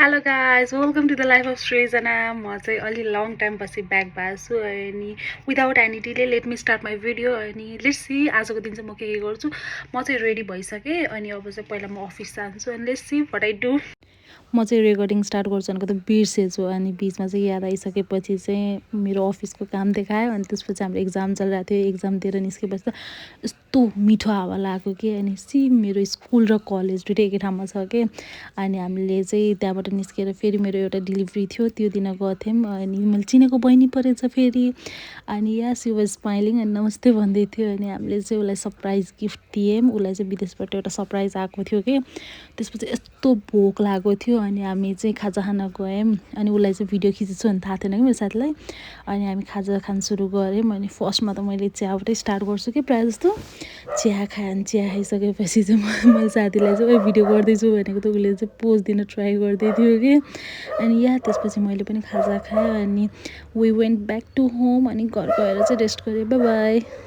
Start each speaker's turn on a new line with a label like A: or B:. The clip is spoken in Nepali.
A: Hello guys welcome to the life of Srijana. म चाहिँ अलि लङ टाइम पछि ब्याक भएको छु अनि without any delay let me start my video. अनि लेट्स सी आजको दिन चाहिँ म के गर्छु। म चाहिँ रेडी भइसकेँ अनि अब चाहिँ पहिला म अफिस जान्छु अनि let's see what I do. म चाहिँ रेकर्डिङ स्टार्ट गर्छु भनेको त बिर्सेछु अनि बिचमा चाहिँ याद आइसकेपछि चाहिँ मेरो अफिसको काम देखायो अनि त्यसपछि हाम्रो एक्जाम चलिरहेको थियो। एक्जाम दिएर निस्केपछि त यस्तो मिठो हावा लाग्यो कि अनि मेरो स्कुल र कलेज दुइटै एकै ठाउँमा छ कि अनि हामीले चाहिँ त्यहाँबाट निस्केर फेरि मेरो एउटा डेलिभरी थियो त्यो दिन गएको थियौँ अनि मैले चिनेको बहिनी परेछ फेरि अनि या सी वाज स्माइलिङ अनि नमस्ते भन्दै थियो अनि हामीले चाहिँ उसलाई सरप्राइज गिफ्ट दियौँ। उसलाई चाहिँ विदेशबाट एउटा सरप्राइज आएको थियो कि त्यसपछि यस्तो भोक लागेको थियो अनि हामी चाहिँ खाजा खान गयौँ अनि उसलाई चाहिँ भिडियो खिचेछु भने थाहा थिएन कि मेरो साथीलाई। अनि हामी खाजा खान सुरु गऱ्यौँ अनि फर्स्टमा त मैले चियाबाटै स्टार्ट गर्छु कि प्रायः जस्तो चिया चिया खाइसकेपछि चाहिँ मैले साथीलाई चाहिँ भिडियो गर्दैछु भनेको त उसले चाहिँ पोज दिन ट्राई गर्दै थियो कि अनि त्यसपछि मैले पनि खाजा खाएँ अनि we went back to home अनि घर गएर चाहिँ रेस्ट गरेँ। Bye by.